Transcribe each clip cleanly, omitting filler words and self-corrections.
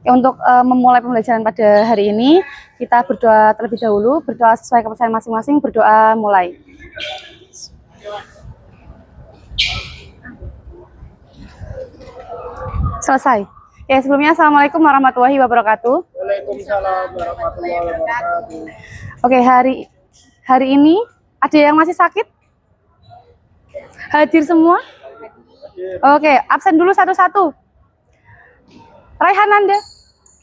Ya, untuk memulai pembelajaran pada hari ini, kita berdoa terlebih dahulu, berdoa sesuai kepercayaan masing-masing, berdoa mulai. Selesai. Ya, sebelumnya Assalamualaikum warahmatullahi wabarakatuh. Waalaikumsalam warahmatullahi wabarakatuh. Oke, hari ini ada yang masih sakit? Hadir semua? Oke, absen dulu satu-satu. Raihan Anda?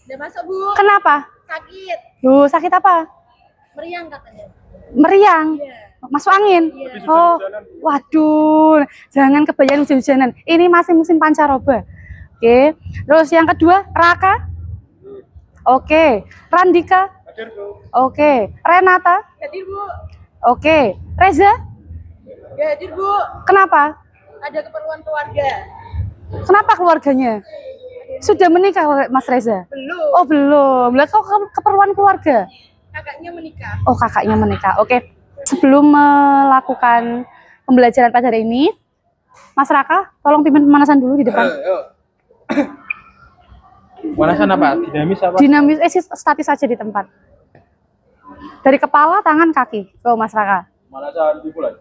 Udah masuk, Bu. Kenapa? Sakit. Duh, sakit apa? Meriang katanya. Meriang? Iya. Masuk angin? Iya. Oh, waduh, jangan kebanyakan hujan-hujanan. Ini masih musim pancaroba. Oke, terus yang kedua, Raka? Oke, Randika? Hadir, Bu. Oke, Renata? Hadir, Bu. Oke, Reza? Ya, hadir, Bu. Kenapa? Ada keperluan keluarga. Kenapa keluarganya? Sudah menikah Mas Reza? Belum. Oh belum, lah kok keperluan keluarga? Kakaknya menikah. Oh kakaknya menikah, oke. Sebelum melakukan pembelajaran pada hari ini, Mas Raka, tolong pimpin pemanasan dulu di depan. Pemanasan apa? Dinamis apa? Dinamis, statis saja di tempat. Dari kepala, tangan, kaki. Tuh Mas Raka. Pemanasan dimulai.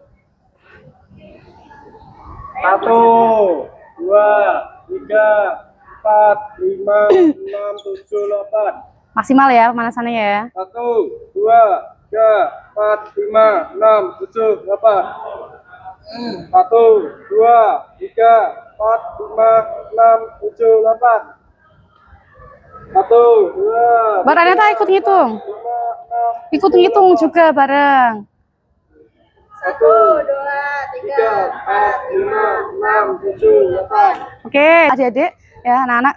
1, 2, 3, 4, 5, 6, 7, 8. Maksimal ya pemanasannya ya. 1, 2, 3, 4, 5, 6, 7, 8. 1, 2, 3, 4, 5, 6, 7, 8. 1, 2. Mbak Renata ikut ngitung. Ikut ngitung juga bareng. 1, 2, 3, 4, 5, 6, 7, 8. Oke, adik-adik, ya anak-anak,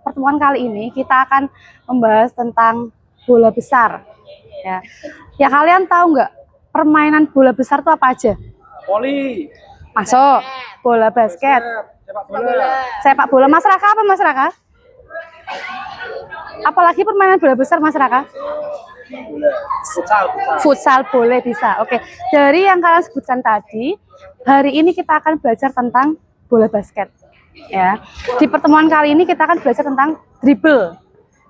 pertemuan kali ini kita akan membahas tentang bola besar. Ya kalian tahu nggak permainan bola besar itu apa aja? Voli. Masuk, bola basket, Sepak bola. sepak bola. Mas Raka apa Mas Raka? Apalagi permainan bola besar Mas Raka? Futsal. Futsal boleh bisa. Oke, dari yang kalian sebutkan tadi, hari ini kita akan belajar tentang bola basket. Ya, di pertemuan kali ini kita akan belajar tentang dribble.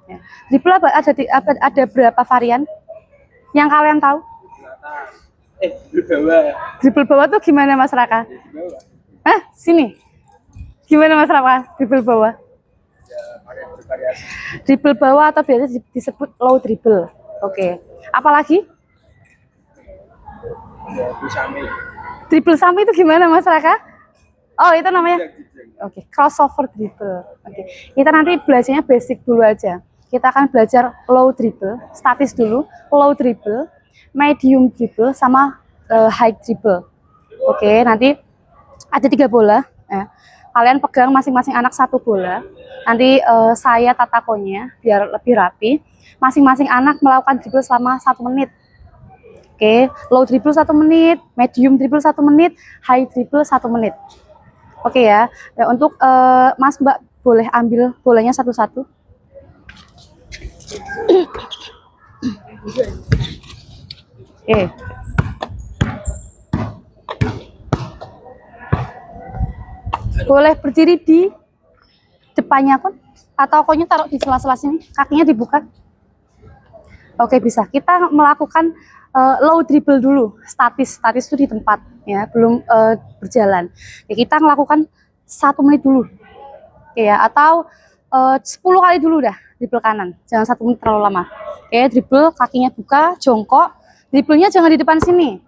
Ya. Dribble ada berapa varian? Yang kalian tahu? Dribble bawah tuh gimana Mas Raka? Sini. Gimana Mas Raka? Dribble bawah? Dribble bawah atau biasa disebut low dribble. Oke. Apalagi? Dribble samping itu gimana Mas Raka? Oh, itu namanya crossover dribble. Oke. Kita nanti belajarnya basic dulu aja. Kita akan belajar low dribble, statis dulu, low dribble, medium dribble, sama high dribble. Oke, nanti ada 3 bola. Ya. Kalian pegang masing-masing anak 1 bola. Nanti saya tata konya biar lebih rapi. Masing-masing anak melakukan dribble selama 1 menit. Oke, low dribble 1 menit, medium dribble 1 menit, high dribble 1 menit. Oke ya. Untuk Mas Mbak boleh ambil bolanya satu-satu. Oke. Boleh berdiri di depannya kon, atau konya taruh di sela-sela sini, kakinya dibuka. Oke, bisa. Kita melakukan low dribble dulu, statis itu di tempat ya, belum berjalan. Ya, kita melakukan 1 menit dulu. Oke ya, atau 10 kali dulu dah dribble kanan. Jangan 1 menit terlalu lama. Oke, dribble kakinya buka, jongkok. Dribblenya jangan di depan sini.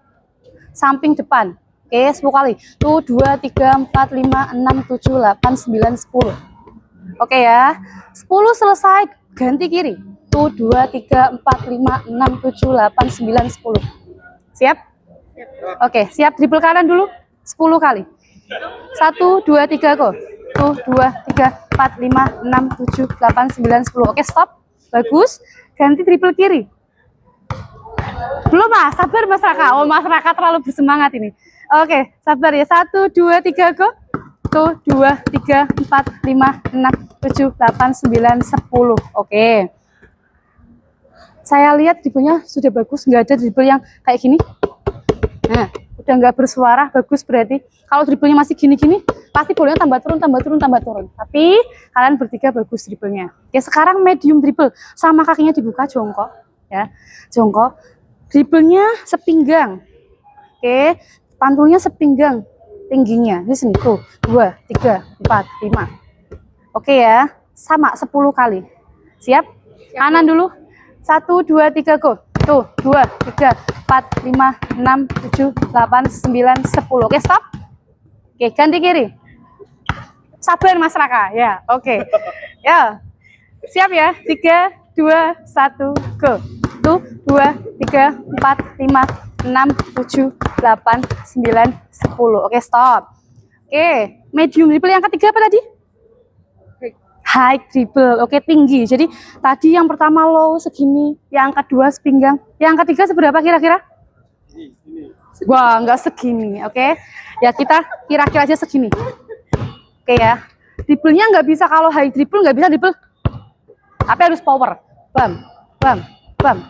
Samping depan. Oke, 10 kali. Tuh 2 3 4 5 6 7 8 9 10. Oke ya. 10 selesai, ganti kiri. Tuh 2 3 4 5 6 7 8 9 10. Siap? Oke, siap dribble kanan dulu 10 kali. 1 2 3 go. Tuh 2 3 4 5 6 7 8 9 10. Oke, stop. Bagus. Ganti dribble kiri. Belum Mas, sabar Mas Raka. Oh, Mas Raka terlalu bersemangat ini. Oke, sabar ya. 1 2 3 go. Tuh 2 3 4 5 6 7 8 9 10. Oke. Saya lihat dribblenya sudah bagus, nggak ada dribble yang kayak gini. Nah, udah nggak bersuara, bagus berarti. Kalau dribblenya masih gini-gini, pasti bolanya tambah turun, tambah turun, tambah turun. Tapi kalian bertiga bagus dribblenya. Oke, sekarang medium dribble, sama kakinya dibuka, jongkok, ya, jongkok. Dribblenya sepinggang. Oke, pantulnya sepinggang tingginya. Di sini tuh, 2, 3, 4, 5. Oke ya, sama 10 kali. Siap? Kanan dulu. 1, 2, 3, go. Tuh, 2, 3, 4, 5, 6, 7, 8, 9, 10. Oke, stop. Oke, ganti kiri. Sabar Mas Raka. Ya, oke. Ya. Siap ya? 3, 2, 1, go. Tuh, 2, 3, 4, 5, 6, 7, 8, 9, 10. Oke, stop. Oke, medium dribble yang ketiga apa tadi? High dribble. Oke, tinggi. Jadi tadi yang pertama low segini, yang kedua sepinggang, yang ketiga seberapa kira-kira? Wah, nggak segini. Oke, ya kita kira-kira aja segini. Oke ya, dribblenya nggak bisa, kalau high dribble nggak bisa dribble, tapi harus power. Bam, bam, bam.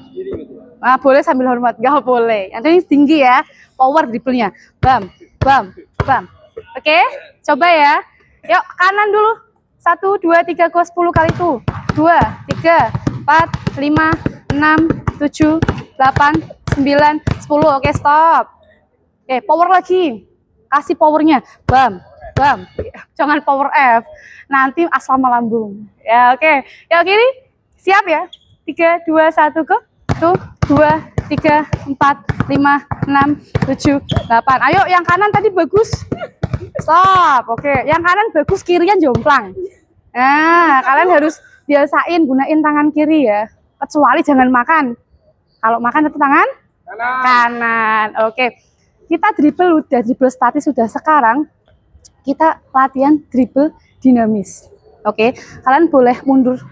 Nah, boleh sambil hormat, nggak boleh. Nanti tinggi ya, power dribblenya. Bam, bam, bam. Oke, coba ya. Yuk, kanan dulu. 1, 2, 3, go 10 kali tuh. 2, 3, 4, 5, 6, 7, 8, 9, 10. Oke, stop. Oke, power lagi. Kasih powernya. Bam, bam. Jangan power F. Nanti asam lambung. Ya, oke. Ya, kiri. Siap ya? 3, 2, 1, go. Tuh, 2, 3, 4, 5, 6, 7, 8. Ayo, yang kanan tadi bagus. Stop. Oke, yang kanan bagus, kirinya jomplang. Nah, kalian harus biasain gunain tangan kiri ya. Kecuali jangan makan. Kalau makan itu tangan kanan. Oke. Kita dribble udah, dribble statis sudah. Sekarang kita latihan dribble dinamis. Oke. Kalian boleh mundur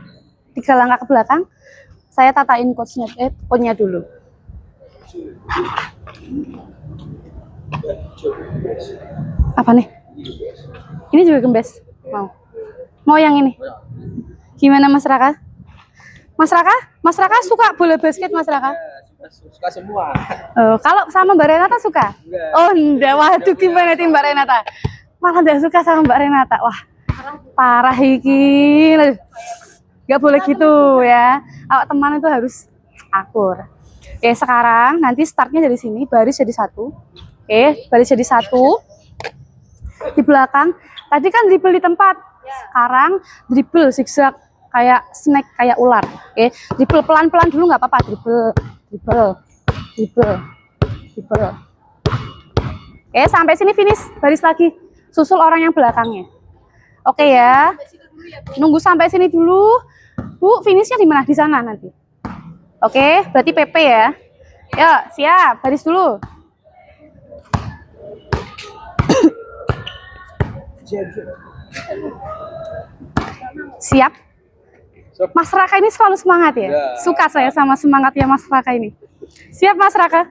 3 langkah ke belakang. Saya tatain coachnya dulu. Apa nih? Ini juga gembes. Mau yang ini? Gimana Mas Raka? Mas Raka? Mas Raka suka bola basket Mas Raka? Suka semua. Oh, kalau sama Mbak Renata suka? Enggak. Oh enggak, waduh gimana tim Mbak Renata? Malah enggak suka sama Mbak Renata. Wah, parah iki. Gak boleh gitu ya. Awak teman itu harus akur. Oke, sekarang nanti startnya dari sini, baris jadi 1. Oke, baris jadi 1. Di belakang, tadi kan dribble di tempat. Sekarang dribble zigzag kayak snack, kayak ular. Oke, dribble pelan-pelan dulu nggak apa-apa. Dribble, dribble, dribble, dribble. Oke, sampai sini finish, baris lagi. Susul orang yang belakangnya. Oke ya. Nunggu sampai sini dulu. Bu, finishnya di mana? Di sana nanti. Oke, berarti PP ya. Yuk, siap, baris dulu. Siap. Mas Raka ini selalu semangat ya? Suka saya sama semangatnya Mas Raka ini. Siap Mas Raka?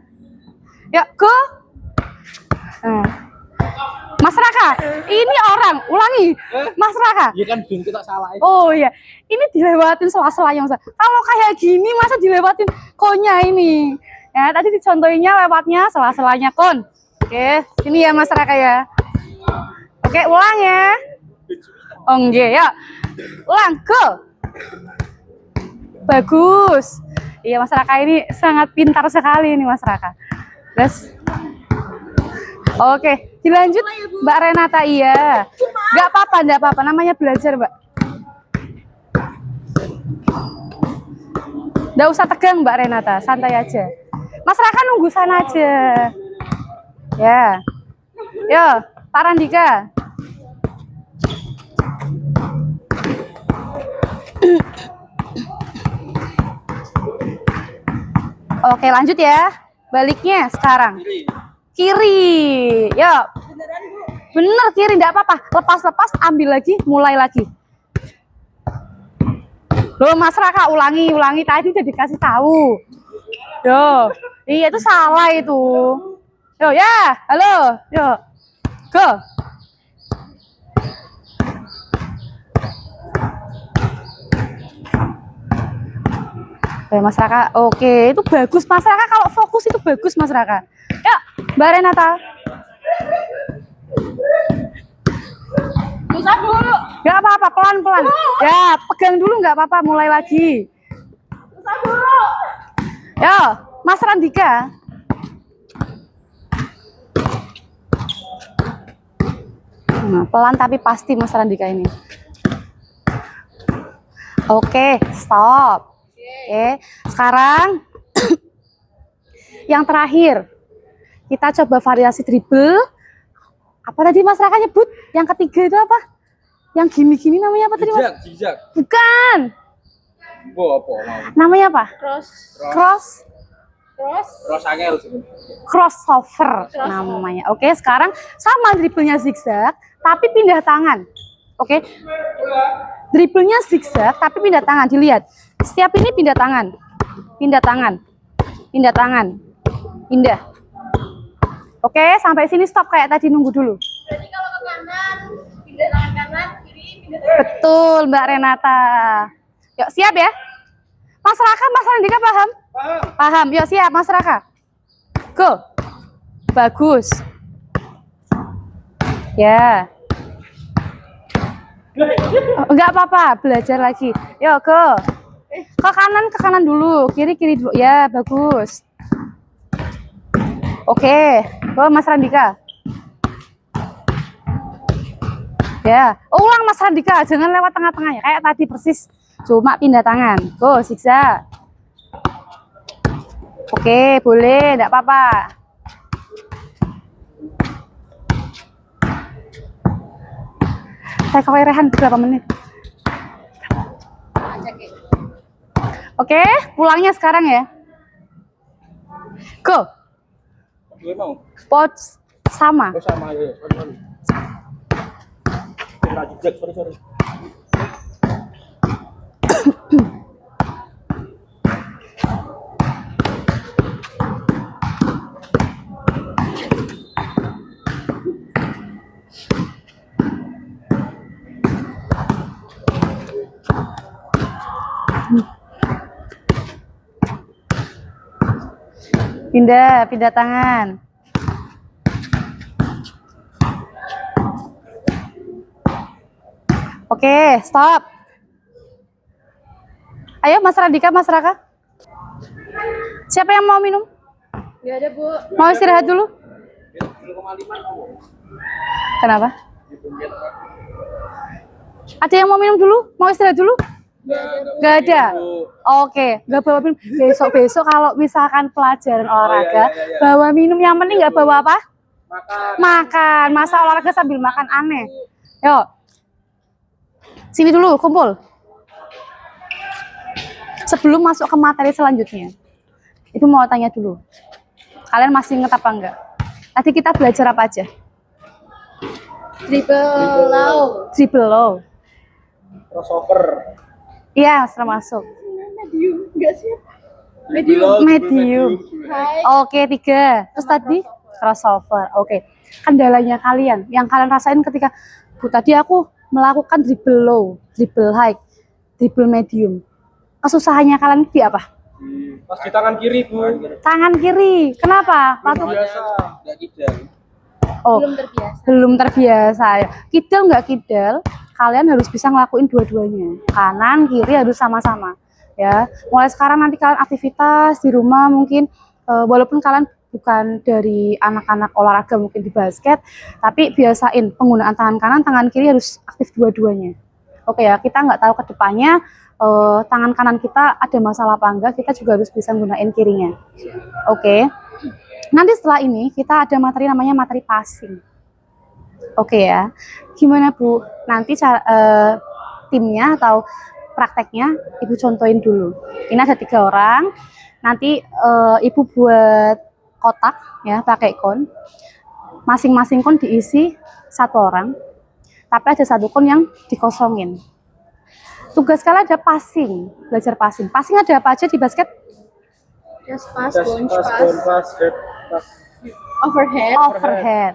Yuk, go. Mas Raka, ini orang, ulangi. Mas Raka. Iya kan bin kita salah. Oh iya, ini dilewatin sela-sela yang kalau kayak gini masa dilewatin konya ini. Ya, tadi dicontohinnya lewatnya sela-selanya kon. Oke, sini ya Mas Raka ya. Oke, ulang ya. Oh enggak ya. Ulang, go. Bagus. Iya, Mas Raka ini sangat pintar sekali ini Mas Raka. Terus oke, dilanjut Mbak Renata. Iya. Enggak apa-apa, enggak apa-apa. Namanya belajar, Mbak. Enggak usah tegang Mbak Renata, santai aja. Mas Raka nunggu sana aja. Ya. Yo, Pak Randika. Oke, lanjut ya. Baliknya sekarang. Kiri. Yuk. Bener kiri, enggak apa-apa. Lepas-lepas, ambil lagi, mulai lagi. Loh, Mas Raka, ulangi. Tadi udah dikasih tahu. Yo, iya itu salah itu. Yo, ya. Halo. Yo. Go. Oke, Mas Raka. Oke, itu bagus Mas Raka. Kalau fokus itu bagus Mas Raka. Yuk, Mbak Renata. Susah Bu. Nggak apa-apa, pelan-pelan. Ya, pegang dulu nggak apa-apa, mulai lagi. Susah Bu. Yo, Mas Randika. Nah, pelan tapi pasti Mas Randika ini. Oke, stop. Oke, sekarang yang terakhir kita coba variasi dribble. Apa tadi Mas Raka nyebut? Yang ketiga itu apa? Yang gini-gini namanya apa tadi Mas? Zigzag, zigzag. Bukan. Bu, apa mau? Namanya apa? Cross. Cross angel. Crossover namanya. Oke, sekarang sama dribblenya zigzag tapi pindah tangan. Oke. Dribblenya zigzag tapi pindah tangan. Dilihat. Setiap ini pindah tangan. Pindah tangan. Pindah tangan. Pindah. Oke, sampai sini stop kayak tadi, nunggu dulu. Berarti kalau ke kanan, pindah tangan kanan, kiri, pindah tangan. Betul, Mbak Renata. Yuk, siap ya? Mas Raka, Mas Randika paham? Paham. Yuk, siap Mas Raka. Go. Bagus. Ya. Oh, enggak apa-apa, belajar lagi. Yuk, go. Ke kanan dulu, kiri dulu. Ya, bagus. Oke, go Mas Randika. Ya, ulang Mas Randika, jangan lewat tengah-tengah ya, kayak tadi persis. Cuma pindah tangan. Go, zigzag. Oke, boleh, enggak apa-apa. Saya kewerehan beberapa menit. Oke, pulangnya sekarang ya. Go. Gue mau. Pot sama. Oh, sama ya. Sorry. Pindah tangan. Oke, stop. Ayo Mas Randika, Mas Raka. Siapa yang mau minum? Nggak ada Bu. Mau istirahat dulu? Kenapa? Ada yang mau minum dulu? Mau istirahat dulu? Nggak ada. Oke, nggak bawa minum. Besok kalau misalkan pelajaran olahraga, iya. bawa minum. Yang penting nggak bawa apa? Makan. Makan. Masa olahraga sambil makan, aneh. Yuk, sini dulu, kumpul. Sebelum masuk ke materi selanjutnya, itu mau tanya dulu. Kalian masih inget apa enggak? Tadi kita belajar apa aja? Dribble low. Crossover. Iya, termasuk. Medium. Nggak sih? Medium. Hai. Oke, 3. Terus tadi crossover. Oke. Kendalanya kalian, yang kalian rasain ketika Bu tadi aku melakukan dribble low, dribble high, dribble medium. Kesusahannya kalian di apa? Pas di tangan kiri, Bu. Tangan kiri. Kenapa? Biasa. Enggak kidal. Oh, Belum terbiasa. belum terbiasa. Kidal nggak kidal, kalian harus bisa ngelakuin dua-duanya. Kanan, kiri harus sama-sama. Ya, mulai sekarang nanti kalian aktivitas di rumah mungkin walaupun kalian bukan dari anak-anak olahraga mungkin di basket, tapi biasain penggunaan tangan kanan, tangan kiri harus aktif dua-duanya. Oke ya, kita nggak tahu ke depannya tangan kanan kita ada masalah apa enggak, kita juga harus bisa gunain kirinya. Oke. Nanti setelah ini kita ada materi namanya materi passing. Oke ya. Gimana Bu? Nanti timnya atau prakteknya Ibu contohin dulu. Ini ada 3 orang. Nanti Ibu buat kotak ya, pakai kon. Masing-masing kon diisi 1 orang. Tapi ada 1 kon yang dikosongin. Tugas kalian ada passing, belajar passing. Passing ada apa aja di basket? Just pass, Just bounce pass, pass, down pass, head pass. overhead. Overhead.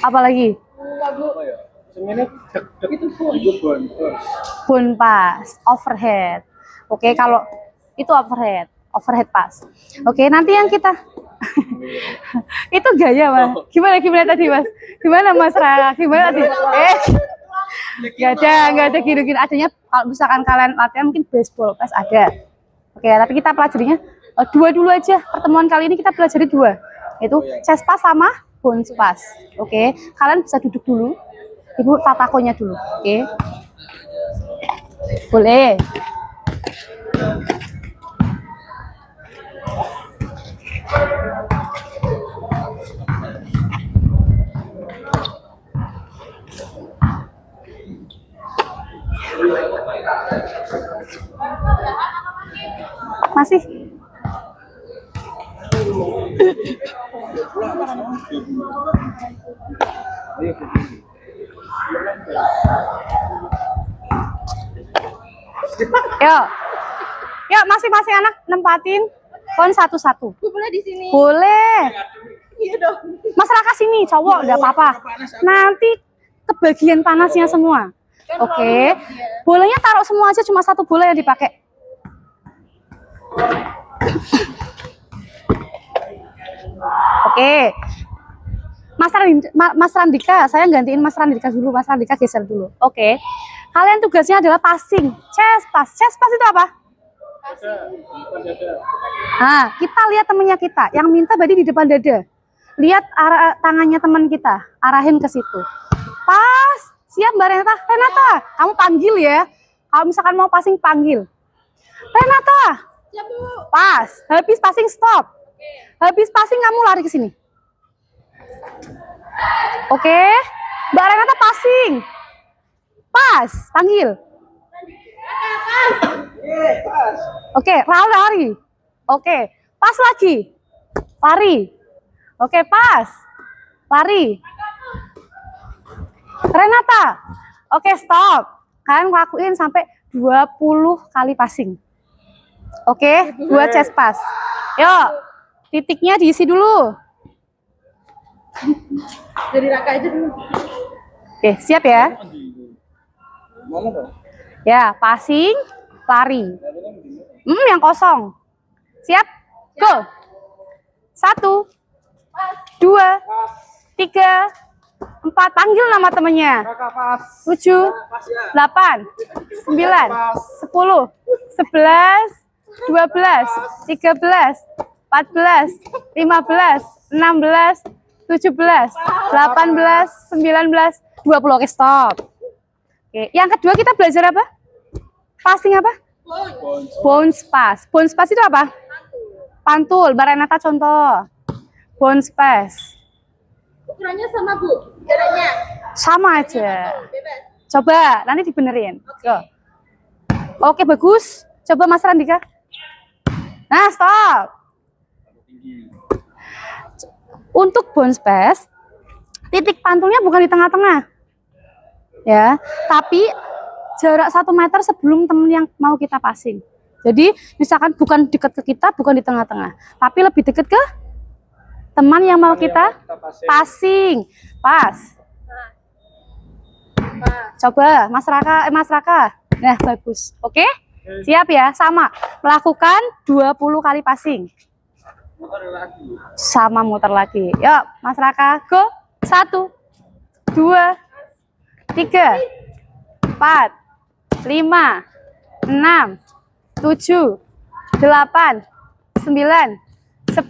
Apalagi? Apa ya? Semenit itu bon pass. Bone pass, overhead. Oke, kalau Itu overhead pass. Oke, nanti yang kita itu gaya Mas. Gimana tadi Mas? Gimana Mas Ra? Gimana tadi? Nggak ada gini-gini. Adanya kalau misalkan kalian latihan mungkin baseball pass ada. Oke, tapi kita pelajarinya dua dulu aja. Pertemuan kali ini kita pelajari dua. Itu chest pass sama bounce pass. Oke, kalian bisa duduk dulu. Ibu tatakonya dulu. Oke. Boleh. Masih. Yuk masing-masing anak nempatin pon satu-satu. Boleh di sini. Boleh. Iya dong. Mas Raka sini, cowok, udah apa-apa. Nanti kebagian panasnya semua. Oke. Bolanya taruh semua aja, cuma satu bola yang dipakai. Oke. Mas Randika, saya gantiin Mas Randika dulu. Mas Randika geser dulu. Oke. Kalian tugasnya adalah passing. Chest pass. Chest pass itu apa? Nah, kita lihat temennya kita. Yang minta berarti di depan dada. Lihat arah tangannya teman kita. Arahin ke situ. Pas. Siap Mbak Renata. Renata, kamu panggil ya. Kalau misalkan mau passing, panggil. Renata. Siap, Bu. Pas. Habis passing, stop. Habis passing, kamu lari ke sini. Oke. Mbak Renata passing. Pas. Panggil. Oke, lari. Oke, pas lagi. Lari. Oke, pas. Lari. Renata. Oke, stop. Kalian lakuin sampai 20 kali passing. Oke, 2 chest pass. Yuk, titiknya diisi dulu. Dari Raka aja dulu. Oke, siap ya? Mana dong? Ya, passing, lari. Yang kosong. Siap? Go. 1, 2, 3, 4. Panggil nama temennya. Kakak pas. 7, 8, 9, 10, 11, 12, 13, 14, 15, 16, 17, 18, 19, 20. Oke, stop. Oke, yang kedua kita belajar apa? Passing apa? Bounce pass. Bounce pass itu apa? Pantul. Mbak Renata contoh. Bounce pass. Ukurannya sama, Bu. Jaraknya. Sama aja. Bebas. Coba, nanti dibenerin. Go. Oke, bagus. Coba Mas Randika. Nah, stop. Untuk bounce pass, titik pantulnya bukan di tengah-tengah. Ya, tapi jarak 1 meter sebelum temen yang mau kita passing. Jadi misalkan bukan dekat ke kita, bukan di tengah-tengah, tapi lebih dekat ke teman yang mau kita passing. Pas. Coba Mas Raka. Nah, bagus. Oke? Siap ya? Sama. Melakukan 20 kali passing. Sama muter lagi. Yuk, Mas Raka, go. 1, 2, 3, 4, 5, 6, 7, 8, 9, 10,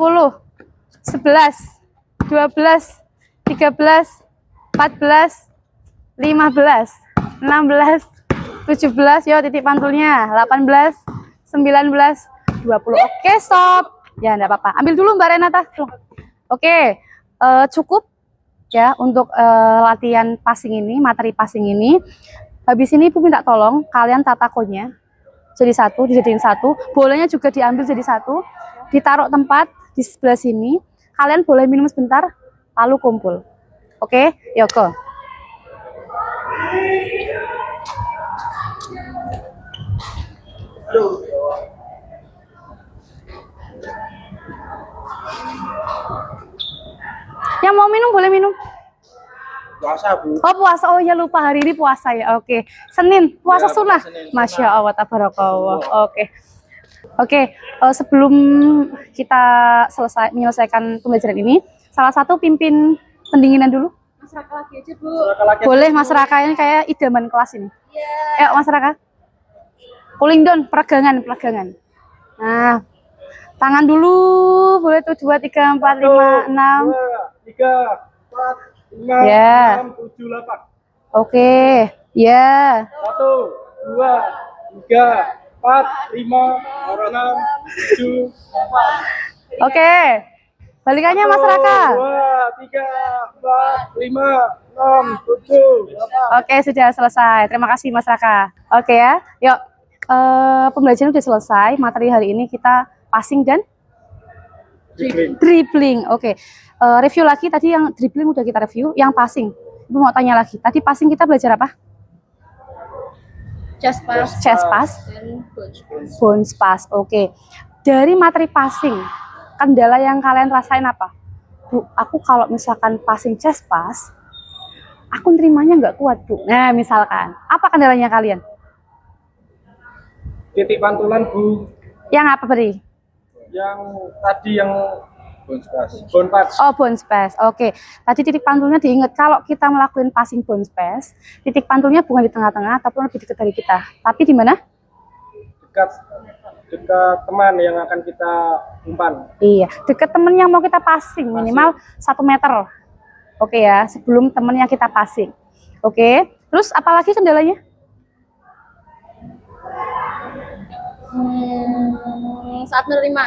11, 12, 13, 14, 15, 16, 17, yuk titik pantulnya, 18, 19, 20. Oke, stop. Ya, enggak apa-apa. Ambil dulu Mbak Renata. Oke, cukup ya untuk latihan passing ini, materi passing ini. Habis ini Ibu minta tolong kalian tatakonya jadi satu, dijadiin satu. Bolanya juga diambil jadi satu, ditaruh tempat di sebelah sini. Kalian boleh minum sebentar, lalu kumpul. Oke, yuk go. Yang mau minum boleh minum. Puasa, Bu. Oh, puasa. Oh ya, lupa hari ini puasa ya. Oke. Senin, puasa Ya, sunnah. Senin, Masya Allah, tabarakallah. Oke. Oke, sebelum kita menyelesaikan pembelajaran ini, salah satu pimpin pendinginan dulu. Mas Raka lagi aja, Bu. Masyarakat laki Boleh Mas Raka, ini kayak idaman kelas ini. Iya. Ayo Mas Raka. Cooling down, peragangan. Nah, tangan dulu, boleh tuh 2, 3, 4, 5, 6. 2, 3, 4, 5, Ya. 6, 7, 8. Oke, ya. 1, 2, 3, 4, 5, 6, 7, 8. Oke. Balikannya Mas Raka. 2, 3, 4, 5, 6, 7, 8. Oke, sudah selesai. Terima kasih Mas Raka. Oke ya, yuk. Pembelajaran sudah selesai. Materi hari ini kita passing dan dribbling. Oke. Review lagi, tadi yang dribbling udah kita review. Yang passing, Ibu mau tanya lagi. Tadi passing kita belajar apa? Chest pass Chest pass, dan coach pass. bounce pass. Oke. Dari materi passing, kendala yang kalian rasain apa? Bu, aku kalau misalkan passing chest pass, aku nerimanya nggak kuat, Bu. Nah, misalkan, apa kendalanya kalian? Titik pantulan, Bu. Yang apa, Beri? Yang tadi yang bonpas. Oh, bounce pass. Oke. Tadi titik pantulnya diingat, kalau kita melakukan passing bounce pass, titik pantulnya bukan di tengah-tengah, tapi lebih dekat dari kita. Tapi di mana? Dekat teman yang akan kita umpan. Iya, dekat temen yang mau kita passing, minimal 1 meter. Oke ya, sebelum temen yang kita passing. Oke. Terus apalagi kendalanya? Saat menerima.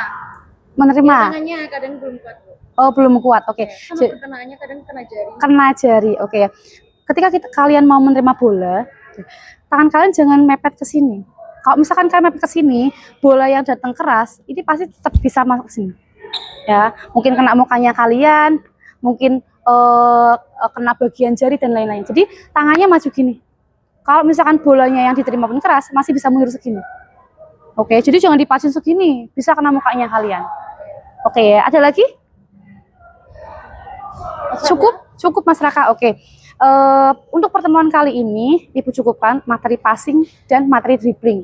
Menerima. Tangannya kadang belum kuat, Bu. Oh, belum kuat. Oke. Sama perkenaannya kadang kena jari. Kena jari. Oke ya. Ketika kalian mau menerima bola, tangan kalian jangan mepet ke sini. Kalau misalkan kalian mepet ke sini, bola yang datang keras, ini pasti tetap bisa masuk ke sini. Ya, mungkin kena mukanya kalian, mungkin kena bagian jari dan lain-lain. Jadi tangannya maju gini. Kalau misalkan bolanya yang diterima pun keras, masih bisa mundur segini. Oke, jadi jangan dipasin segini, bisa kena mukanya kalian. Oke, ada lagi? Cukup Mas Raka. Oke. Untuk pertemuan kali ini, Ibu cukupkan materi passing dan materi dribbling.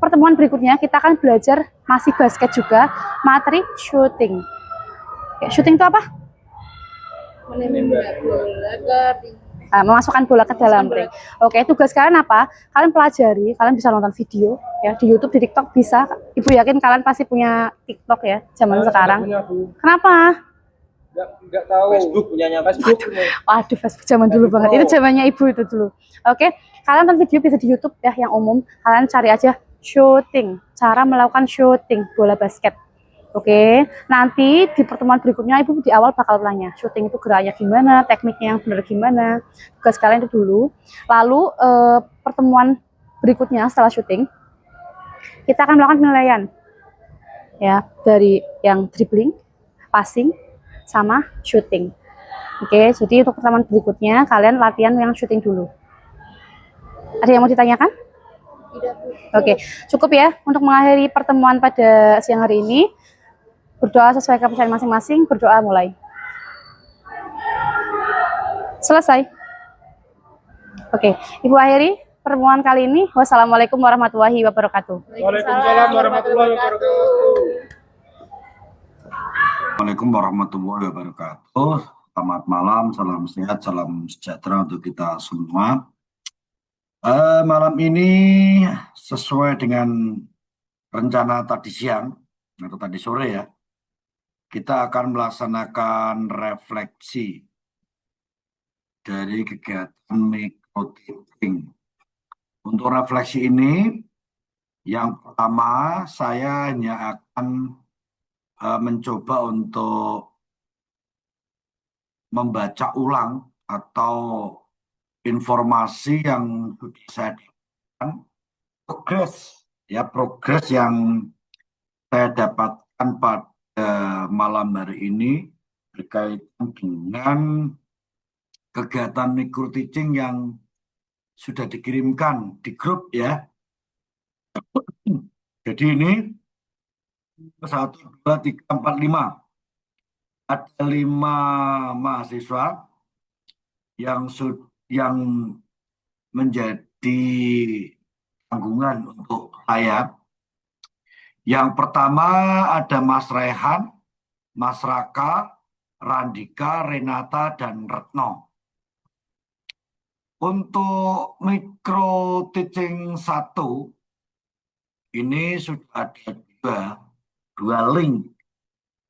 Pertemuan berikutnya kita akan belajar masih basket juga, materi shooting. Oke, shooting itu apa? Menembak bola ke Memasukkan bola ke dalam ring. Oke, tugas kalian apa? Kalian pelajari, kalian bisa nonton video ya di YouTube, di TikTok bisa. Ibu yakin kalian pasti punya TikTok ya zaman sekarang. Punya, Bu. Kenapa? Nggak tahu. Facebook punyanya Facebook. Waduh, Facebook zaman dulu banget. Itu zamannya Ibu itu dulu. Oke, kalian nonton video bisa di YouTube ya yang umum. Kalian cari aja shooting, cara melakukan shooting bola basket. Oke, nanti di pertemuan berikutnya Ibu di awal bakal tanya shooting itu geraknya gimana, tekniknya yang benar gimana. Tugas kalian itu dulu. Lalu pertemuan berikutnya setelah shooting kita akan melakukan penilaian ya dari yang dribbling, passing, sama shooting. Oke, jadi untuk pertemuan berikutnya kalian latihan yang shooting dulu. Ada yang mau ditanyakan? tidak, Bu. Oke, cukup ya untuk mengakhiri pertemuan pada siang hari ini. Berdoa sesuai kepercayaan masing-masing, berdoa mulai. Selesai. Oke, Ibu akhiri pertemuan kali ini. Wassalamualaikum warahmatullahi wabarakatuh. Waalaikumsalam warahmatullahi wabarakatuh. Assalamualaikum warahmatullahi wabarakatuh. Selamat malam, salam sehat, salam sejahtera untuk kita semua. Malam ini sesuai dengan rencana tadi siang atau tadi sore ya, kita akan melaksanakan refleksi dari kegiatan micro teaching. Untuk refleksi ini, yang pertama saya hanya akan mencoba untuk membaca ulang atau informasi yang sudah saya dapatkan, progres yang saya dapatkan pada malam hari ini berkaitan dengan kegiatan micro teaching yang sudah dikirimkan di grup ya. Jadi ini 1, 2, 3, 4, 5. Ada 5 mahasiswa yang menjadi tanggungan untuk saya, Yang pertama ada Mas Rehan, Mas Raka, Randika, Renata, dan Retno. Untuk mikro teaching 1, ini sudah ada dua link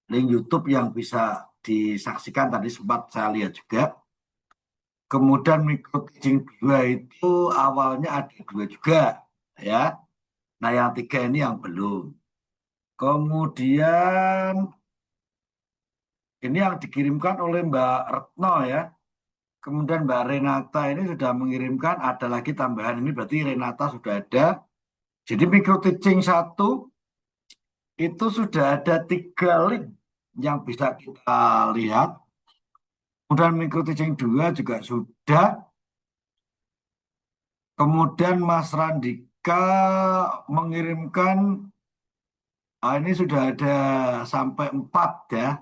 YouTube yang bisa disaksikan tadi sempat saya lihat juga. Kemudian mikro teaching 2 itu awalnya ada 2 juga ya. Nah yang 3 ini yang belum. Kemudian ini yang dikirimkan oleh Mbak Retno ya. Kemudian Mbak Renata ini sudah mengirimkan, ada lagi tambahan ini berarti Renata sudah ada. Jadi mikro teaching 1 itu sudah ada 3 link yang bisa kita lihat. Kemudian mikro teaching 2 juga sudah. Kemudian Mas Randika mengirimkan, ini sudah ada sampai 4 ya.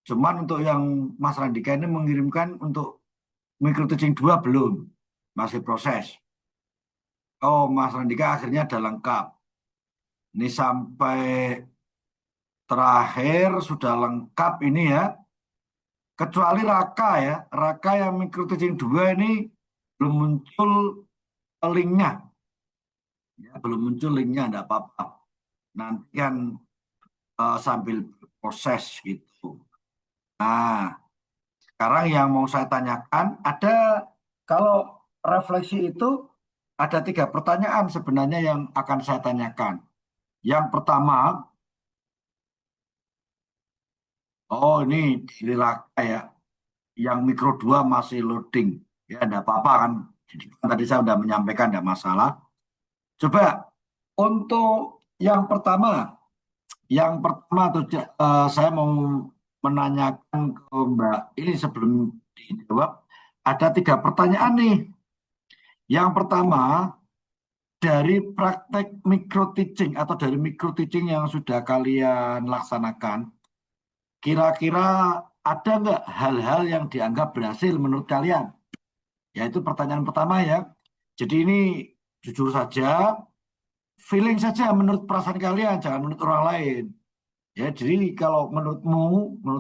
Cuman untuk yang Mas Randika ini mengirimkan untuk mikro teaching 2 belum. Masih proses. Oh, Mas Randika akhirnya ada lengkap. Ini sampai terakhir sudah lengkap ini ya. Kecuali Raka ya. Raka yang mikro teaching 2 ini belum muncul linknya. Ya, belum muncul linknya, enggak apa-apa. Nanti kan sambil proses gitu. Nah, sekarang yang mau saya tanyakan, kalau refleksi itu ada 3 pertanyaan sebenarnya yang akan saya tanyakan. Yang pertama, oh ini dari Raka ya, yang mikro 2 masih loading. Ya, enggak apa-apa kan. Jadi, tadi saya sudah menyampaikan, enggak masalah. Coba untuk yang pertama, saya mau menanyakan ke Mbak ini sebelum dijawab, ada 3 pertanyaan nih. Yang pertama, dari praktek micro teaching atau dari micro teaching yang sudah kalian laksanakan, kira-kira ada nggak hal-hal yang dianggap berhasil menurut kalian? Yaitu pertanyaan pertama ya. Jadi ini jujur saja, feeling saja menurut perasaan kalian, jangan menurut orang lain. Ya, jadi kalau menurut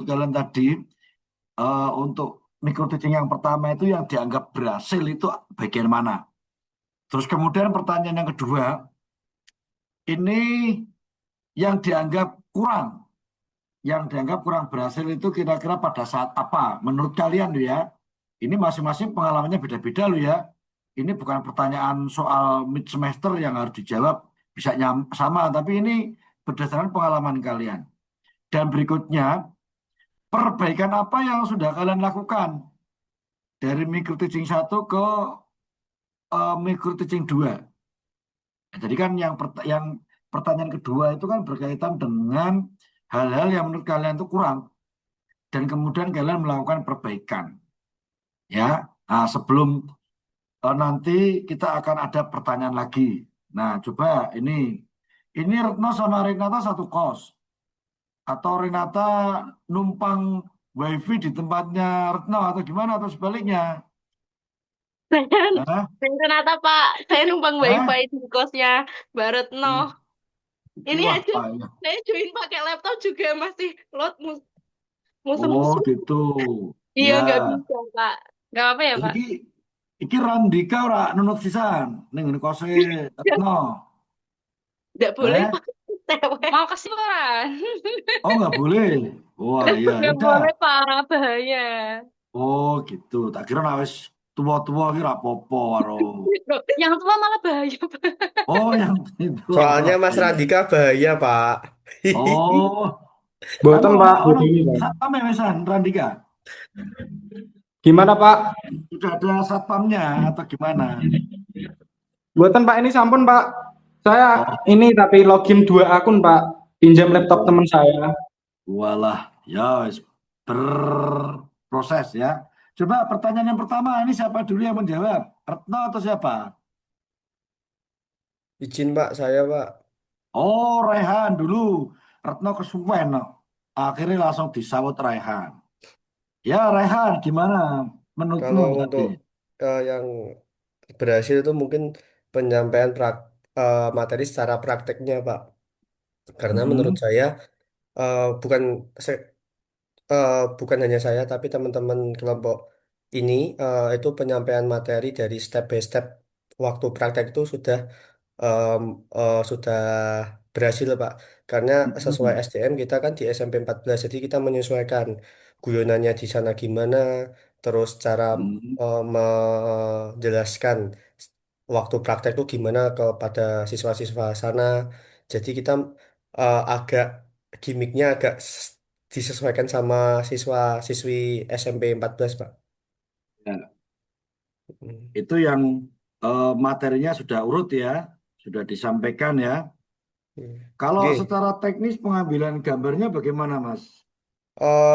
kalian tadi, untuk micro teaching yang pertama itu yang dianggap berhasil itu bagian mana? Terus kemudian pertanyaan yang kedua, ini yang dianggap kurang, berhasil itu kira-kira pada saat apa? Menurut kalian loh ya, ini masing-masing pengalamannya beda-beda loh ya. Ini bukan pertanyaan soal mid semester yang harus dijawab bisa sama, tapi ini berdasarkan pengalaman kalian. Dan berikutnya, perbaikan apa yang sudah kalian lakukan dari micro teaching 1 ke micro teaching 2? Nah, jadi kan yang pertanyaan kedua itu kan berkaitan dengan hal-hal yang menurut kalian itu kurang dan kemudian kalian melakukan perbaikan. Ya, nah, sebelum nanti kita akan ada pertanyaan lagi. Nah, coba ini Retno sama Renata satu kos atau Renata numpang wifi di tempatnya Retno atau gimana atau sebaliknya? Saya Hah? Renata Pak, saya numpang Hah? wifi di kosnya Mbak Retno. Ini Wah, aja ya. saya join pakai laptop juga masih load Oh musuh-musuh. gitu. Iya Ya. nggak bisa Pak. Nggak apa ya Pak? Iki Randika ora nunut sisan ning ngene kose Retno. Nggak boleh Eh? Pak. Cewek. Mau kesiburan. Oh nggak boleh. Wah ya Nggak udah. boleh Pak, bahaya. Oh gitu. Tak kira nek wis tua-tua ki ora apa-apa karo. Yang tua malah bahaya Pak. Oh yang itu Soalnya Mas bahaya. Radika bahaya, Pak. Oh, anu Boten Pak, ono Budini Pak. satpam wesan Randika. Gimana Pak? Sudah ada satpamnya atau gimana? Boten Pak, ini sampun Pak. Saya Oh, ini tapi login 2 akun Pak. Pinjam laptop oh. teman saya. Walah, ya wis berproses ya. Coba pertanyaan yang pertama ini siapa dulu yang menjawab? Retno atau siapa? Izin, Pak, saya, Pak. Oh, Rehan dulu. Retno kesuwen. No. Akhirnya langsung disawut Rehan. Ya, Rehan, gimana menurutmu Kalau tadi? untuk yang berhasil itu mungkin penyampaian materi secara prakteknya, Pak. Karena menurut Mm-mm. saya bukan bukan hanya saya, tapi teman-teman kelompok ini itu penyampaian materi dari step by step waktu praktek itu em, sudah berhasil, Pak. Karena sesuai Mm-mm. STM kita kan di SMP 14, jadi kita menyesuaikan guyonannya di sana gimana, terus cara Mm. menjelaskan waktu praktek itu gimana kepada siswa-siswa sana. Jadi kita agak gimmicknya disesuaikan sama siswa-siswi SMP 14, Pak. Ya, Mm. itu yang materinya sudah urut ya, sudah disampaikan ya. Iya. Kalau Oke. secara teknis pengambilan gambarnya bagaimana, Mas?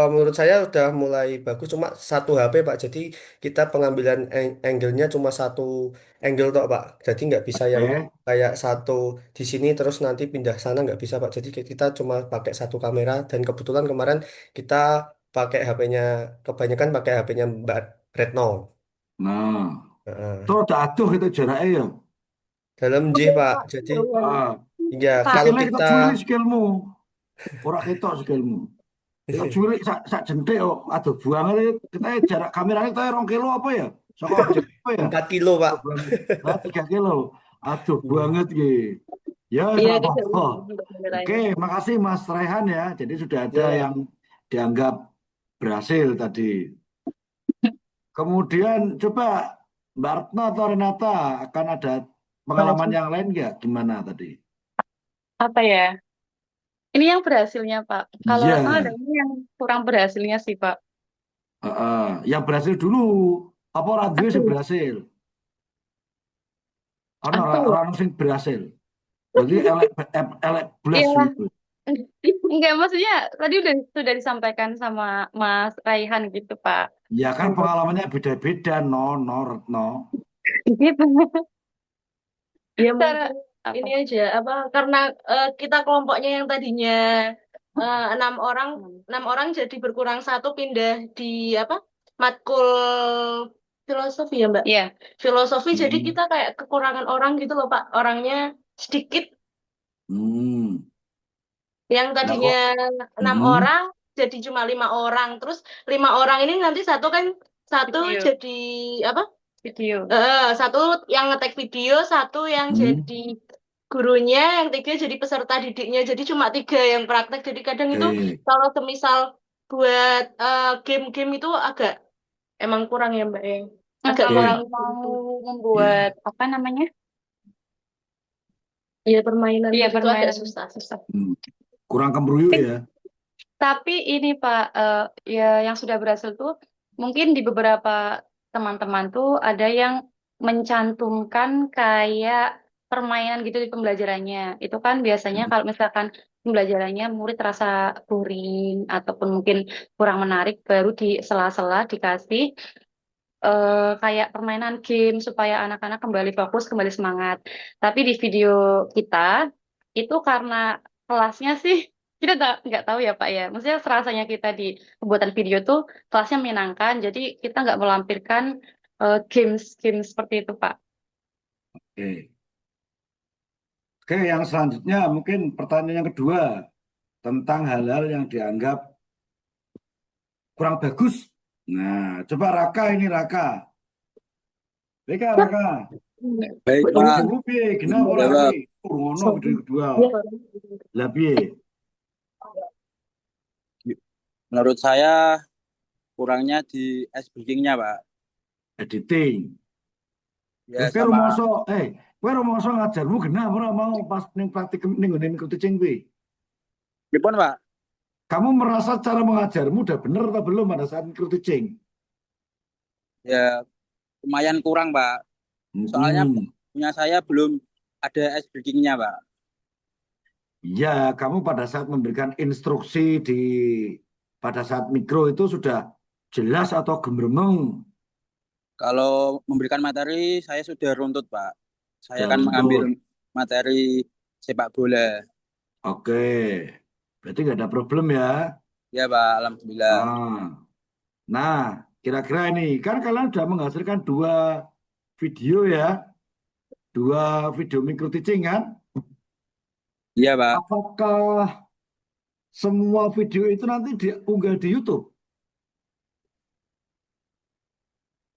Menurut saya udah mulai bagus, cuma satu HP, Pak. Jadi kita pengambilan angle-nya cuma satu angle tok, Pak. Jadi nggak bisa yang Oke. kayak satu di sini terus nanti pindah sana, nggak bisa, Pak. Jadi kita cuma pakai satu kamera, dan kebetulan kemarin kita pakai HP-nya, kebanyakan pakai HP-nya Mbak Retno. Nah, Heeh. terus udah aduh itu jaraknya ya. Dalam J, Pak. Jadi Ah, ya Pak, kalau skillnya kita kita culik skillmu, ora ketok skillmu. Kita culik sak jentik kok. Aduh buang aja kita jarak kameranya kita 2 kilo apa ya? Saka objek apa ya? 4 kilo, Pak. Oh, buang. Nah, 3 kilo. Aduh Hmm. banget gitu. Ya, Iya, serap tidak apa. bisa untuk Oke, kameranya. makasih Mas Rehan ya. Jadi sudah ada Ya, yang dianggap berhasil tadi. Kemudian coba Mbak Retno atau Renata akan ada Mana pengalaman sih? yang lain nggak? Gimana tadi? Apa ya? Ini yang berhasilnya, Pak. Kalau Iya, Retno ada ini yang kurang berhasilnya sih, Pak. yang berhasil dulu. Apa radio sih Aduh, berhasil? Ono aduh. orang sing berhasil. Berarti elek elek belas Iya, gitu. enggak maksudnya tadi sudah disampaikan sama Mas Raihan gitu, Pak. Ya kan Untuk pengalamannya beda-beda, no, Retno. gitu. Ya cara mungkin apa? ini aja apa karena kita kelompoknya yang tadinya 6 orang, 6 orang jadi berkurang satu pindah di apa matkul filosofi ya Mbak. Iya. Filosofi jadi Hmm. kita kayak kekurangan orang gitu loh Pak. Orangnya sedikit. Hmm. Yang Lah tadinya kok? 6 orang jadi cuma 5 orang. Terus 5 orang ini nanti satu kan satu Video. jadi apa? Video. Satu yang ngetek video, satu yang Hmm. jadi gurunya, yang tiga jadi peserta didiknya. Jadi cuma tiga yang praktek. Jadi kadang itu Oke. kalau semisal buat game-game itu agak emang kurang ya Mbak ya. Agak Kalau kurang Oke. gitu. mau membuat Ya. apa namanya? Ya permainan Iya, gitu agak permainan susah. susah. Hmm. Kurang kembruyuk ya. Tapi ini Pak, ya yang sudah berhasil tuh mungkin di beberapa teman-teman tuh ada yang mencantumkan kayak permainan gitu di pembelajarannya. Itu kan biasanya kalau misalkan pembelajarannya murid terasa boring ataupun mungkin kurang menarik, baru di sela-sela dikasih kayak permainan game supaya anak-anak kembali fokus, kembali semangat. Tapi di video kita itu karena kelasnya sih kita nggak tahu ya Pak ya. Maksudnya serasanya kita di pembuatan video tuh kelasnya menyenangkan, jadi kita nggak melampirkan games seperti itu Pak. Oke. Oke, yang selanjutnya mungkin pertanyaan yang kedua tentang hal-hal yang dianggap kurang bagus. Nah, coba Raka ini Raka. Raka. Baik, Pak. Videomu piye? Kenapa ora Jawab. kuwi? Ngono video kedua. Lah piye? Menurut saya kurangnya di ice breaking-nya, Pak. Editing. Terus Ya sama kowe rumoso ngajarmu genah ora mau pas ning praktik ning ngene minggu teaching kuwi. Pripun, Pak? Kamu merasa cara mengajarmu udah bener atau belum pada saat micro teaching? Ya lumayan kurang, Pak. Soalnya Hmm. punya saya belum ada ice breaking-nya, Pak. Ya, kamu pada saat memberikan instruksi pada saat mikro itu sudah jelas atau gembremeng? Kalau memberikan materi, saya sudah runtut, Pak. Saya Sudah kan mengambil runtut. materi sepak bola. Oke. Berarti nggak ada problem ya. Ya, Pak. Alhamdulillah. Ah. Nah, kira-kira ini kan kalian sudah menghasilkan 2 video ya, 2 video micro teaching kan? Iya, Pak. Apakah semua video itu nanti diunggah di YouTube?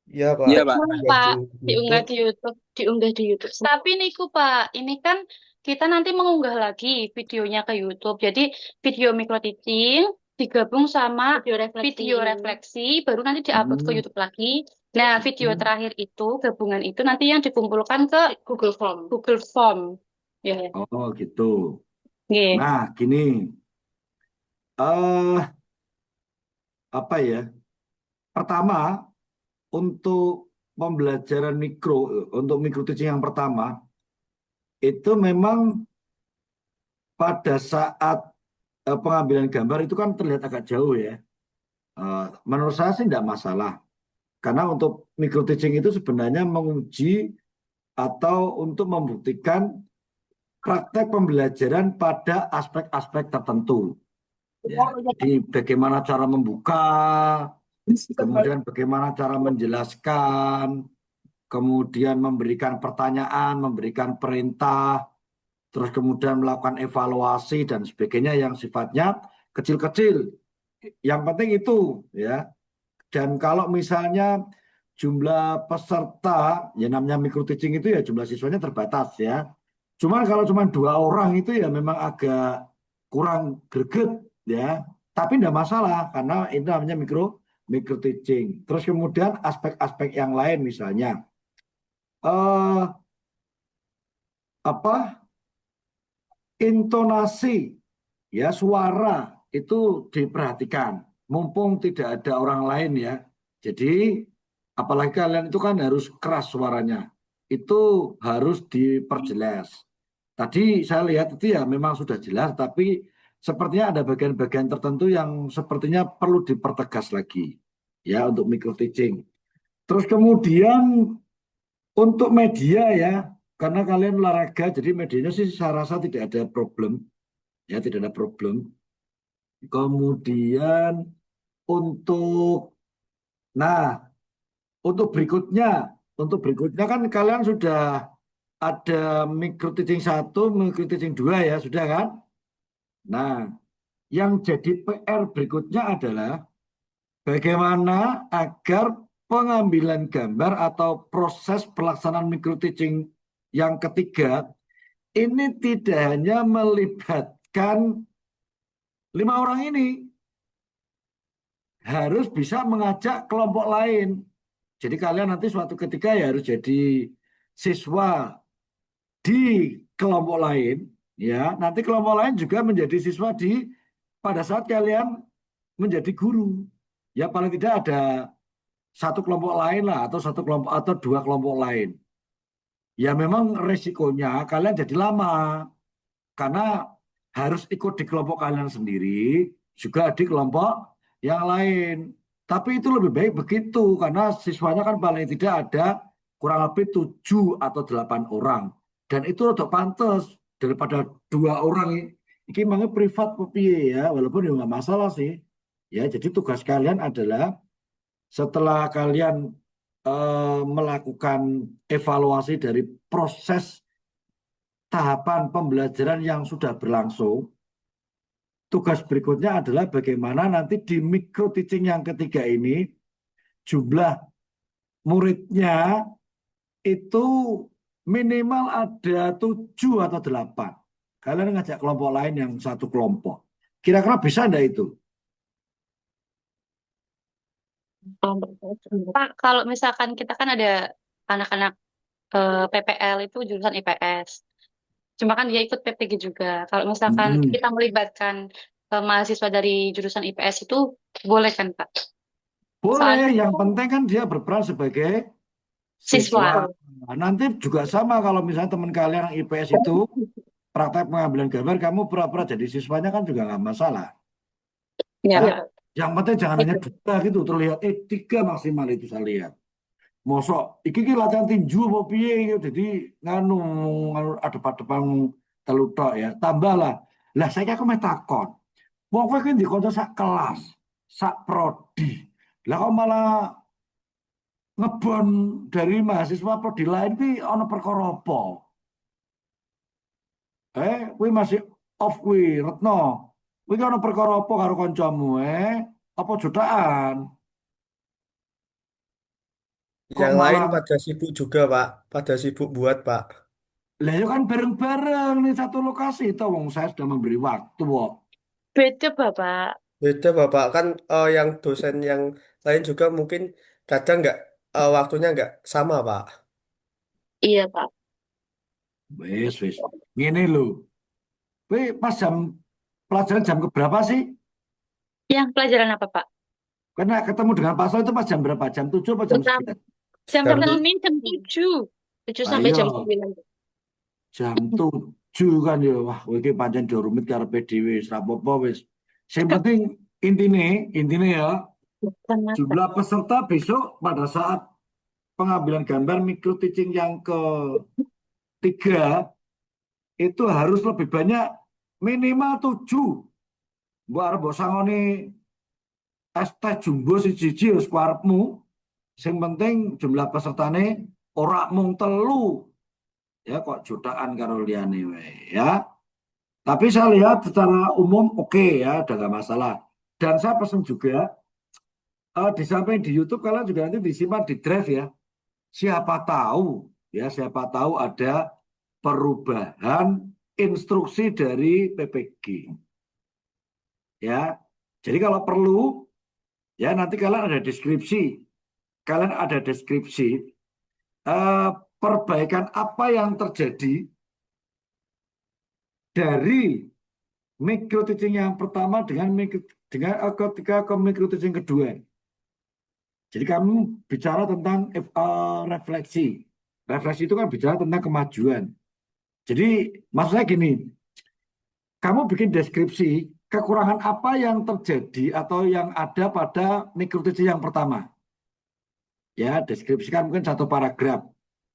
Iya, Pak. Iya, Pak. Boleh, Udah di Pak. Diunggah YouTube. di YouTube. Diunggah di YouTube. Tapi niku Pak, ini kan kita nanti mengunggah lagi videonya ke YouTube. Jadi video micro teaching digabung sama Video refleksi. video refleksi, baru nanti diupload ke Hmm. YouTube lagi. Nah, video terakhir itu, gabungan itu nanti yang dikumpulkan ke Google Form. Google Form. Ya, ya. Oh gitu. Nggih. Nah gini, eh apa ya? Pertama, untuk pembelajaran untuk mikro teaching yang pertama, itu memang pada saat pengambilan gambar itu kan terlihat agak jauh ya. Menurut saya sih tidak masalah. Karena untuk mikro teaching itu sebenarnya menguji atau untuk membuktikan praktek pembelajaran pada aspek-aspek tertentu. Ya, jadi bagaimana cara membuka, kemudian bagaimana cara menjelaskan, kemudian memberikan pertanyaan, memberikan perintah, terus kemudian melakukan evaluasi dan sebagainya yang sifatnya kecil-kecil. Yang penting itu ya. Dan kalau misalnya jumlah peserta, ya namanya micro teaching itu ya jumlah siswanya terbatas ya. Cuman kalau cuma 2 orang itu ya memang agak kurang greget ya. Tapi tidak masalah karena itu namanya micro teaching. Terus kemudian aspek-aspek yang lain misalnya eh apa intonasi ya suara itu diperhatikan. Mumpung tidak ada orang lain ya. Jadi apalagi kalian itu kan harus keras suaranya. Itu harus diperjelas. Tadi saya lihat itu ya memang sudah jelas, tapi sepertinya ada bagian-bagian tertentu yang sepertinya perlu dipertegas lagi ya untuk micro teaching. Terus kemudian untuk media ya, karena kalian olahraga, jadi medianya sih saya rasa tidak ada problem, ya tidak ada problem. Kemudian untuk, nah untuk berikutnya kan kalian sudah ada micro teaching 1, micro teaching 2 ya, sudah kan? Nah, yang jadi PR berikutnya adalah bagaimana agar pengambilan gambar atau proses pelaksanaan micro teaching yang ketiga ini tidak hanya melibatkan 5 orang ini, harus bisa mengajak kelompok lain. Jadi kalian nanti suatu ketika ya harus jadi siswa di kelompok lain, ya. Nanti kelompok lain juga menjadi siswa pada saat kalian menjadi guru. Ya paling tidak ada satu kelompok lain lah atau satu kelompok atau 2 kelompok lain. Ya memang resikonya kalian jadi lama karena harus ikut di kelompok kalian sendiri juga di kelompok yang lain. Tapi itu lebih baik begitu karena siswanya kan paling tidak ada kurang lebih 7 atau 8 orang dan itu udah pantas daripada 2 orang. Ini memang privat piye ya walaupun ya nggak masalah sih. Ya jadi tugas kalian adalah setelah kalian melakukan evaluasi dari proses tahapan pembelajaran yang sudah berlangsung, tugas berikutnya adalah bagaimana nanti di micro teaching yang ketiga ini jumlah muridnya itu minimal ada 7 atau 8. Kalian ngajak kelompok lain yang satu kelompok. Kira-kira bisa enggak itu? Pak, kalau misalkan kita kan ada anak-anak PPL itu jurusan IPS. Cuma kan dia ikut PPG juga. Kalau misalkan Hmm. kita melibatkan mahasiswa dari jurusan IPS itu boleh kan, Pak? Boleh, Soalnya yang penting kan dia berperan sebagai siswa. siswa. Nah, nanti juga sama kalau misalnya teman kalian yang IPS itu praktek pengambilan gambar, kamu pura-pura jadi siswanya kan juga nggak masalah. Ya. Ya. Yang penting jangan hanya 2 gitu, terlihat 3 maksimal itu saya lihat. Mosok, iki latihan tinju apa piye iki jadi nganu adep-adepan telu tok ya. Tambahlah. Lah saya aku meh takon. Wong kowe ki dikonco sak kelas, sak prodi. Lah kok malah ngebon dari mahasiswa prodi lain ki ana perkara apa? Kowe masih off kuwi, Retno. Kuwi ki ana perkara apa karo kancamu, Apa jodakan? Kok Yang lain malah, pada sibuk juga, Pak. Pada sibuk buat, Pak. lah ya kan bareng-bareng nih satu lokasi, toh wong saya sudah memberi waktu kok. Beda, Bapak. Beda, Bapak. Kan yang dosen yang lain juga mungkin kadang nggak waktunya nggak sama, Pak. Iya, Pak. Wis, wis. Ngene lho. Kowe pas jam pelajaran jam keberapa sih? Yang pelajaran apa, Pak? Karena ketemu dengan Pak Sol itu pas jam berapa? Jam 7 atau jam Jam 9? jam Jam Senin jam 7. 7 sampai Ayo, jam 9. jam 7 kan ya. Wah, kowe iki pancen do rumit karepe dhewe, wis ra apa-apa wis. Sing penting intine ya, jumlah peserta besok pada saat pengambilan gambar micro teaching yang ketiga itu harus lebih banyak, minimal 7. Mbok arep mbok sangoni es teh jumbo siji-siji wis kuarepmu. Sing penting jumlah pesertane ora mung 3. Ya kok jutaan karo liyane wae ya. Tapi saya lihat secara umum oke ya, udah nggak masalah. Dan saya pesan juga di samping di YouTube kalian juga nanti disimpan di drive ya. Siapa tahu ada perubahan instruksi dari PPG. Ya. Jadi kalau perlu ya nanti kalian ada deskripsi. Kalian ada deskripsi perbaikan apa yang terjadi dari micro teaching yang pertama dengan ketika ke micro teaching kedua. Jadi kamu bicara tentang refleksi. Refleksi itu kan bicara tentang kemajuan. Jadi maksudnya gini, kamu bikin deskripsi kekurangan apa yang terjadi atau yang ada pada micro teaching yang pertama. Ya, deskripsikan mungkin 1 paragraf.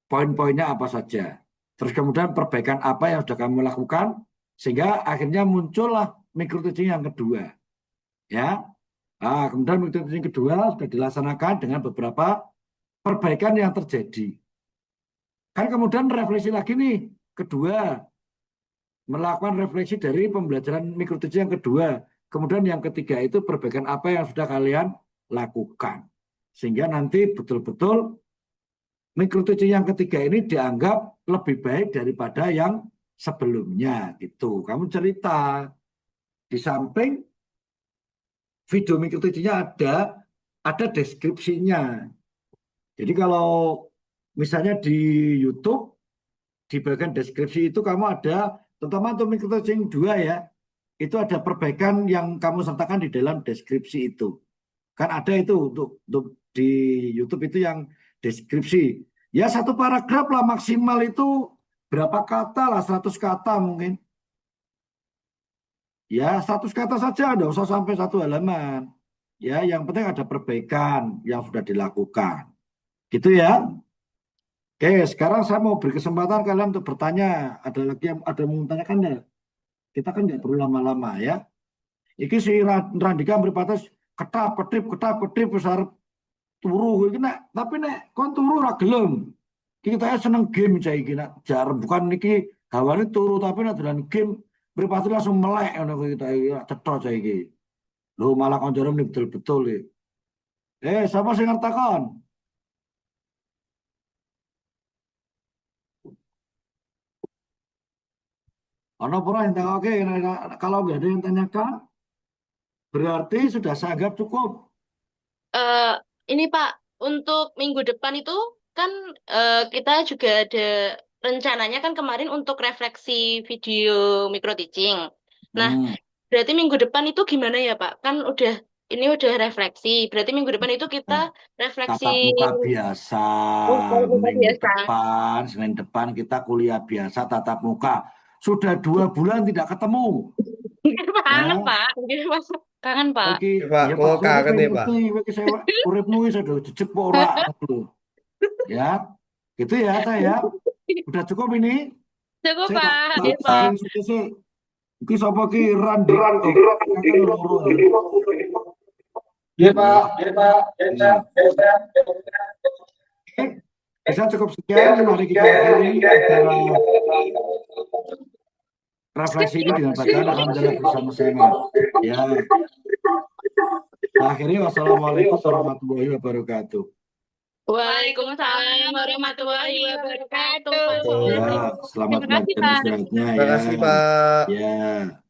Poin-poinnya apa saja. Terus kemudian perbaikan apa yang sudah kamu lakukan sehingga akhirnya muncullah micro teaching yang kedua. Ya. Nah, kemudian micro teaching kedua sudah dilaksanakan dengan beberapa perbaikan yang terjadi. Kan kemudian refleksi lagi nih, kedua. Melakukan refleksi dari pembelajaran micro teaching yang kedua. Kemudian yang ketiga itu perbaikan apa yang sudah kalian lakukan. Sehingga nanti betul-betul micro teaching yang ketiga ini dianggap lebih baik daripada yang sebelumnya gitu. Kamu cerita di samping video micro teachingnya ada deskripsinya. Jadi kalau misalnya di YouTube di bagian deskripsi itu kamu ada, terutama untuk micro teaching 2 ya, itu ada perbaikan yang kamu sertakan di dalam deskripsi itu. Kan ada itu untuk di YouTube itu yang deskripsi. Ya 1 paragraf lah maksimal itu berapa kata lah, 100 kata mungkin. Ya 100 kata saja, tidak usah sampai 1 halaman. Ya yang penting ada perbaikan yang sudah dilakukan. Gitu ya. Oke, sekarang saya mau beri kesempatan kalian untuk bertanya. Ada lagi yang ada mau tanyakan ya? Kita kan nggak perlu lama-lama ya. Iki si Randika meripatas ketap-ketip besar turu iki nek tapi nek kon turu ra gelem. Kita seneng game cah iki nek jar bukan niki hawane turu tapi nek dolan game mripate langsung melek ngono kita iki cetha cah iki. Lho malah kancane ini betul-betul iki. Siapa sing ngertakon? Ono pura yang tanya oke, kalau nggak ada yang tanyakan berarti sudah saya anggap cukup. Eh, ini Pak, untuk minggu depan itu kan kita juga ada rencananya kan kemarin untuk refleksi video micro teaching. Nah, Hmm. berarti minggu depan itu gimana ya Pak? Kan ini udah refleksi. Berarti minggu depan itu kita Nah, refleksi. tatap muka biasa, Oh, kalau muka biasa. Senin depan kita kuliah biasa tatap muka. Sudah 2 bulan tidak ketemu. Kangen Ya, Pak. Kangen Pak. iki Pak, ya kalau Pak Suri kangen pengen nih, Pak. ngerti, iki saya uripmu wis ada jejeg apa ora ngono. Ya, gitu ya saya ya. Udah cukup ini. Cukup Saya tak Pak. tak Iya Pak. screenshot sih. Iki sapa ki Randi? Oh, kakak loro ya. Iya Pak, iya Pak, Iya. Oke, bisa cukup sekian. Mari kita akhiri acara refleksi ini dengan bacaan alhamdulillah bersama-sama. Ya, akhirnya wassalamualaikum warahmatullahi wabarakatuh. Waalaikumsalam warahmatullahi wabarakatuh. Oke. Ya, selamat Terima kasih, melanjutkan Pak. istirahatnya Terima ya. kasih, Pak. Ya.